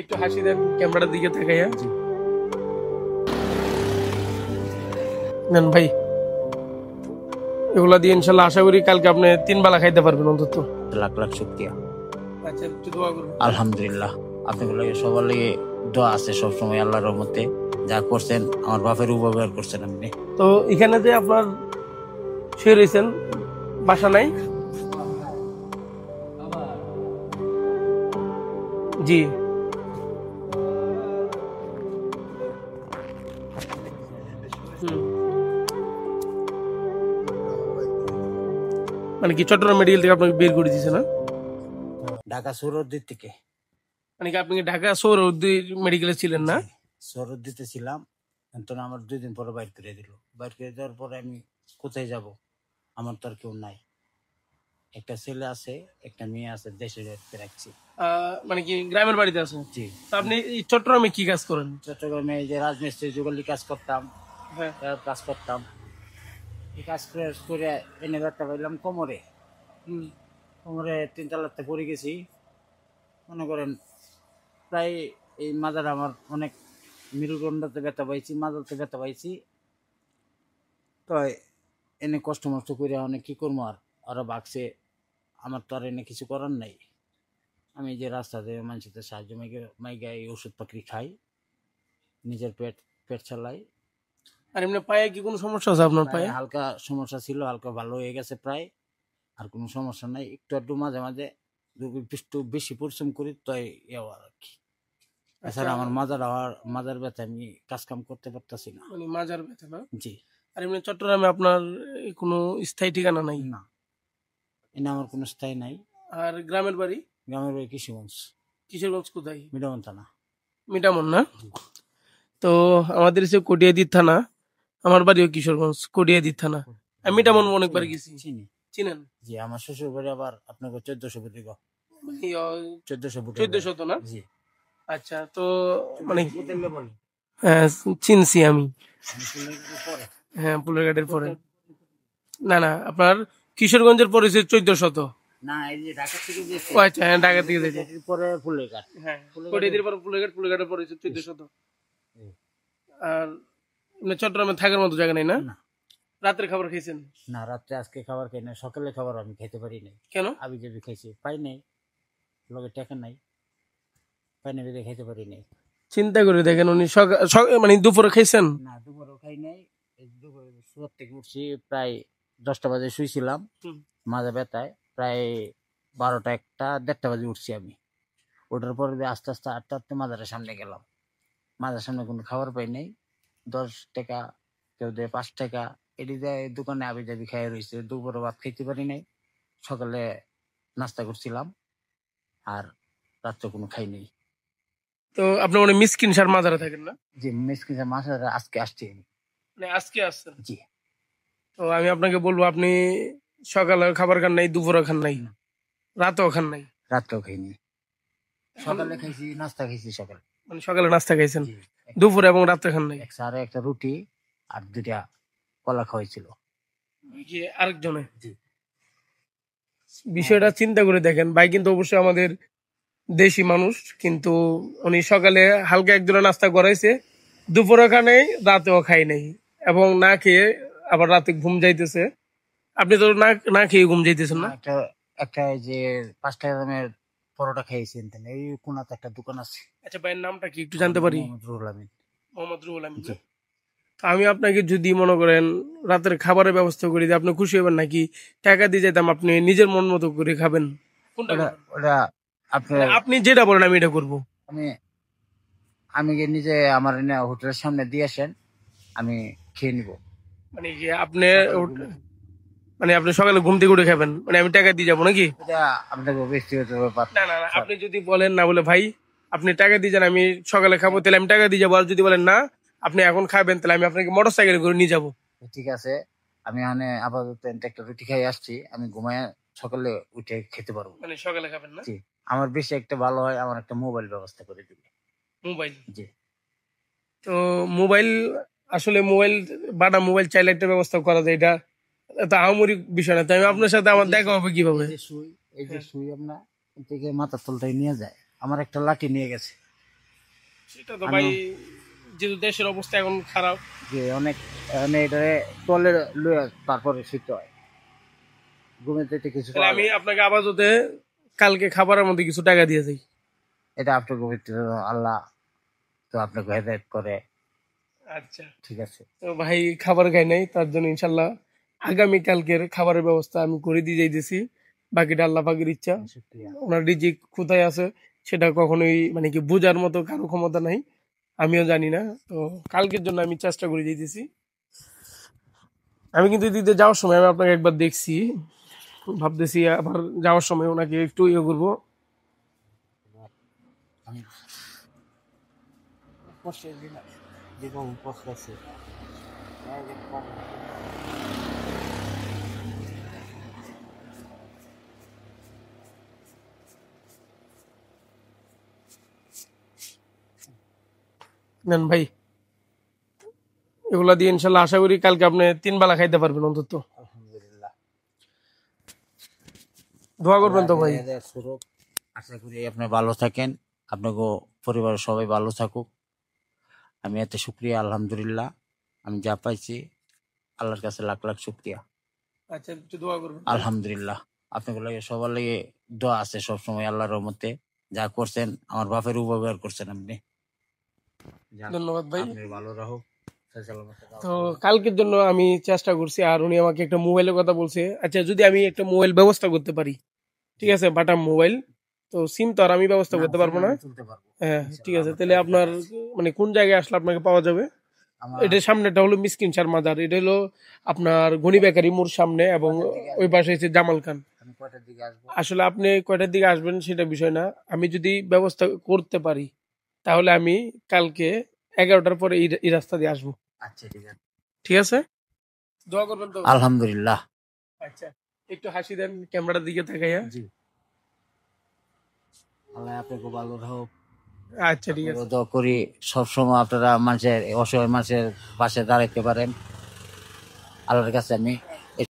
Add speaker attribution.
Speaker 1: একটু হাসি দেন ক্যামেরার দিকে তাকাইয়া। নেন ভাই, এগুলা দিয়ে ইনশাল্লাহ আশা করি কালকে আপনি 3 বেলা খাইতে পারবেন অন্তত।
Speaker 2: লাখ লাখ শুকরিয়া।
Speaker 1: আচ্ছা, একটু দোয়া করবেন।
Speaker 2: আলহামদুলিল্লাহ, আপনাদের লাগে সবার লাগে দোয়া আছে সবসময় আল্লাহর রহমতে। যা করছেন আমার বাপের উপকার করছেন আপনি।
Speaker 1: তো এখানে যে আপনার শুয়ে রয়েছেন, বাসা নাই? জি। মানে কি চট্টগ্রাম মেডিকেল থেকে আপনাকে বের করে দিয়েছে না?
Speaker 2: ঢাকা সৌরদ্দির থেকে।
Speaker 1: মানে কি আপনি কি ঢাকা সৌরউদ্দি মেডিকেলে ছিলেন না?
Speaker 2: সৌরদ্দিতে ছিলাম, তখন আমার 2 দিন পরে বাইর করে দিল। বাইর করে দেওয়ার পরে আমি কোথায় যাব? আমার তো আর কেউ নাই। একটা ছেলে আছে, একটা মেয়ে আছে, দেশে রাখছি।
Speaker 1: মানে কি গ্রামের বাড়িতে আছেন?
Speaker 2: জি।
Speaker 1: তো আপনি এই চট্টগ্রামে কি কাজ করেন?
Speaker 2: চট্টগ্রামে এই যে রাজমিস্ত্রি যুগলি কাজ করতাম,
Speaker 1: হ্যাঁ।
Speaker 2: কাজ করতাম। এই কাজ করে এনে ব্যথা পাইলাম কোমরে। কোমরে 3 তলাতে পড়ে গেছি। মনে করেন প্রায় এই মাজার আমার অনেক মেরুদণ্ডতে ব্যথা পাইছি, মাজাতে ব্যথা পাইছি। তো এনে কষ্ট মষ্ট করে অনেক কি করবো আর ওরা ভাগছে। আমার তো আর এনে কিছু করার নাই। আমি যে রাস্তাতে মানুষদের সাহায্য মাইগে এই ওষুধ পাখি খাই, নিজের পেট চালাই।
Speaker 1: আর এমনি পায়ে কি কোনো সমস্যা আছে আপনার? পায়ে
Speaker 2: হালকা সমস্যা ছিল, হালকা ভালো হয়ে গেছে প্রায়। আর কোনো সমস্যা নাই, একটু একটু মাঝে মাঝে একটু বেশি পরিশ্রম করি তাই আর কি। এছাড়া আমার মাজার ব্যথা, আমি কাজ কাম করতে পারতাছি না।
Speaker 1: মানে মাজার ব্যথা না?
Speaker 2: জি।
Speaker 1: আর এমনি চট্টগ্রামে আপনার কোনো স্থায়ী ঠিকানা নাই?
Speaker 2: না, এনে আমার কোনো স্থায়ী নাই।
Speaker 1: আর গ্রামের বাড়ি?
Speaker 2: গ্রামের বাড়ি কিশোরগঞ্জ।
Speaker 1: কিশোরগঞ্জ কোথায়?
Speaker 2: মিডামন থানা।
Speaker 1: মিটামন না? তো আমাদের হচ্ছে কটিয়াদি থানা, আমার বাড়িও কিশোরগঞ্জ, কটিয়াদি থানা। আমি মিটামন অনেকবার গেছি।
Speaker 2: চিনি।
Speaker 1: চিনেন?
Speaker 2: জি, আমার শ্বশুর বাড়ি আবার আপনাকে 1400 ফুট দিগো।
Speaker 1: মানে
Speaker 2: 1400 ফুট।
Speaker 1: 1400 তো না?
Speaker 2: জি।
Speaker 1: আচ্ছা, তো মানে
Speaker 2: বলি
Speaker 1: হ্যাঁ, চিনছি আমি। হ্যাঁ, পুলের ঘাটের পরে। না না, আপনার কিশোরগঞ্জের পরে হচ্ছে 1400।
Speaker 2: না, এই যে ঢাকা থেকে যে
Speaker 1: ও আচ্ছা, হ্যাঁ ঢাকা থেকে যেতে।
Speaker 2: পরে ফুলের ঘাট।
Speaker 1: হ্যাঁ, কটিয়াদির পর পুলের ঘাট, পুলের ঘাটের পরে হচ্ছে 1400। আর এমনি চট্টগ্রামে থাকার মতো জায়গা নেই না?
Speaker 2: না।
Speaker 1: রাতের খাবার খেয়েছেন?
Speaker 2: না, রাত্রে আজকে খাবার খাই না, সকালে খাবার আমি খেতে পারি নাই।
Speaker 1: কেন?
Speaker 2: আবি যাবি খাইছি, পাই নাই, লগে টাকা নাই, পাই নাই বেঁধে খাইতে পারি নাই।
Speaker 1: চিন্তা করে দেখেন, উনি মানে দুপুরে খাইছেন?
Speaker 2: না, দুপুরেও খাই নাই। দুপুরে শুয়ার থেকে উঠছি প্রায় 10টা বাজে, শুয়েছিলাম মাজা ব্যথায়। প্রায় 12টা 1টা 1:30 বাজে উঠছি আমি। ওঠার পরে আস্তে আস্তে আটটা আটটা মাজারের সামনে গেলাম। মাজার সামনে কোনো খাবার পাই নাই। 10 টাকা, কেউ দেয় 5 টাকা, এটি দেয় দোকানে আবি যাবি খাই রয়েছে। দুপুরে ভাত খাইতে পারি নাই। সকালে নাস্তা করছিলাম, আর রাত্রে কোনো খাই নাই।
Speaker 1: তো আপনি মানে মিসকিন সার মাজারে থাকেন না?
Speaker 2: যে মেসকিন মাছ আজকে আসছি আমি।
Speaker 1: মানে আজকে আসছেন?
Speaker 2: জি।
Speaker 1: তো আমি আপনাকে বলবো, আপনি সকালে খাবার খান নাই, দুপুরে খান নাই, রাতেও খান নাই?
Speaker 2: রাত্রেও খাইনি। সকালে খাইছি, নাস্তা খাইছি সকালে।
Speaker 1: মানে সকালে নাস্তা খাইছেন, দুপুরে এবং রাত্রে খান নাই?
Speaker 2: আর একটা রুটি আর 2টা কলা খাওয়াইছিল
Speaker 1: আরেকজনে। বিষয়টা চিন্তা করে দেখেন ভাই, কিন্তু অবশ্যই আমাদের দেশি মানুষ, কিন্তু উনি সকালে হালকা একজনে নাস্তা করাইছে, দুপুরে খায় নাই, রাতেও খাই নাই, এবং না খেয়ে আবার রাতে ঘুম যাইতেছে। আপনি তো না খেয়ে ঘুম যাইতেছেন না?
Speaker 2: একটা একটা এই যে 5 টাকা দামের পরোটা খাইছেন, এই কোনাতে একটা দোকান আছে।
Speaker 1: আচ্ছা, ভাইয়ের নামটা কি একটু জানতে পারি?
Speaker 2: রুহুল আমিন।
Speaker 1: মোহাম্মদ রুহুল আমিন। তো আমি আপনাকে যদি মনে করেন রাতের খাবারের ব্যবস্থা করি, আপনি খুশি হবেন নাকি টাকা দিয়ে যেতাম আপনি নিজের মন মতো করে খাবেন? কোনটা?
Speaker 2: ওটা
Speaker 1: আপনি যেটা বলেন আমি এটা করবো।
Speaker 2: আমি নিজে আমার হোটেলের সামনে দিয়ে আসেন, আমি খেয়ে নিব।
Speaker 1: মানে কি আপনি মানে আপনি সকালে ঘুম থেকে উঠে খাবেন, মানে আমি টাকা দিয়ে যাবো নাকি?
Speaker 2: এটা আপনাকে ব্যক্তিগত ব্যাপার।
Speaker 1: না না না, আপনি যদি বলেন না বলে ভাই আপনি টাকা দিয়ে যান, আমি সকালে খাবো, তাহলে আমি টাকা দিয়ে যাবো। আর যদি বলেন না আপনি এখন খাবেন, তাহলে আমি আপনাকে মোটর সাইকেল করে নিয়ে যাবো।
Speaker 2: ঠিক আছে, আমি এখানে আপাতত একটা রুটি খাই আসছি, আমি ঘুমায় সকালে উঠে খেতে পারবো।
Speaker 1: মানে সকালে খাবেন না?
Speaker 2: জি। আমার বেশি একটা ভালো হয়, আমার একটা মোবাইল ব্যবস্থা করে দিবে।
Speaker 1: মোবাইল?
Speaker 2: জি।
Speaker 1: তো মোবাইল, আসলে মোবাইল বাটা মোবাইল চাইলে একটা ব্যবস্থা করা যায়, এটা এত আহামরি বিষয় না। তাই আপনার সাথে আমার দেখা হবে কিভাবে?
Speaker 2: এই যে শুই আপনার থেকে মাথার তলটাই নিয়ে যায়, আমার একটা লাঠি নিয়ে গেছে।
Speaker 1: সেটা তো ভাই, যেহেতু দেশের অবস্থা এখন খারাপ।
Speaker 2: যে অনেক মানে এটা তলে লইয়া তারপরে শীত হয়, ঘুমেতে কিছু
Speaker 1: তাহলে
Speaker 2: পাওয়া
Speaker 1: আমি
Speaker 2: যায় না।
Speaker 1: আপনাকে আপাতত কালকে খাবারের মধ্যে কিছু টাকা দিয়ে যাই।
Speaker 2: এটা আপনার পবিত্র, আল্লাহ তো আপনাকে হেদায়েত করে।
Speaker 1: আচ্ছা।
Speaker 2: ঠিক আছে,
Speaker 1: তো ভাই খাবার খাই নাই, তার জন্য ইনশাল্লাহ আগামী কালকের খাবারের ব্যবস্থা আমি করে দিয়ে যাইতেছি। বাকিটা আল্লাহ পাকের ইচ্ছা।
Speaker 2: শুক্রিয়া।
Speaker 1: ওনার রিজিক কোথায় আছে সেটা কখনোই মানে কি বোঝার মতো কারো ক্ষমতা নাই, আমিও জানি না। তো কালকের জন্য আমি চেষ্টা করে দিতেছি। আমি কিন্তু দিতে যাওয়ার সময় আমি আপনাকে একবার দেখছি, ভাবতেছি আবার যাওয়ার সময় ওনাকে একটু ইয়ে করবো।
Speaker 2: আমি কষ্টের দিন জীবন কষ্ট আছে।
Speaker 1: নেন ভাই, এগুলা দিয়ে ইনশাল্লাহ আশা করি কালকে আপনি 3 বেলা খাইতে পারবেন অন্তত।
Speaker 2: আলহামদুলিল্লাহ,
Speaker 1: দোয়া করবেন তো ভাই।
Speaker 2: হেদায়েত স্বরূপ। আশা করি আপনি ভালো থাকেন, আপনাকে পরিবারের সবাই ভালো থাকুক। আমি এতে শুক্রিয়া, আলহামদুলিল্লাহ। আমি যা পাইছি আল্লাহর কাছে লাখ লাখ শুক্রিয়া,
Speaker 1: আচ্ছা, একটু দোয়া করবেন ভাই।
Speaker 2: আলহামদুলিল্লাহ। আপনাকে লাগে সবার লাগে দোয়া আছে সবসময় আল্লাহর রহমতে। যা করছেন আমার বাপের উপকার করছেন আপনি। যাক,
Speaker 1: ধন্যবাদ ভাই।
Speaker 2: আপনি ভালো রাখো,
Speaker 1: তো কালকের জন্য আমি চেষ্টা করছি, আর উনি আমাকে একটা মোবাইলের কথা বলছে। আচ্ছা, যদি আমি একটা মোবাইল ব্যবস্থা করতে পারি, ঠিক আছে, বাটাম মোবাইল, তো সিম তো আর আমি ব্যবস্থা করতে পারবো না।
Speaker 2: তুলতে পারবো
Speaker 1: হ্যাঁ ঠিক আছে,
Speaker 2: ইনশাআল্লাহ।
Speaker 1: তাহলে আপনার মানে কোন জায়গায় আসলে আপনাকে পাওয়া যাবে?
Speaker 2: আমার
Speaker 1: এটার সামনেটা হলো মিসকিন শাহ মাজার, এটা হলো আপনার গনি বেকারি মোড় সামনে, এবং ওই পাশে হচ্ছে জামাল খান।
Speaker 2: আমি কয়টার দিকে আসবো?
Speaker 1: আসলে আপনি কয়টার দিকে আসবেন সেটা বিষয় না, আমি যদি ব্যবস্থা করতে পারি তাহলে আমি কালকে 11টার পরে এই রাস্তা দিয়ে আসবো।
Speaker 2: আচ্ছা, ঠিক আছে,
Speaker 1: ঠিক আছে, দোয়া করবেন তো?
Speaker 2: আলহামদুলিল্লাহ।
Speaker 1: আচ্ছা, একটু হাসি দেন ক্যামেরার দিকে তাকাইয়া।
Speaker 2: জি, আল্লাহ আপনাকে ভালো রাখুক।
Speaker 1: আচ্ছা ঠিক আছে।
Speaker 2: আপনাকেও দোয়া করি সবসময় আপনারা মানুষের অসহায় মানুষের পাশে দাঁড়াইতে পারেন। আল্লাহর কাছে আমি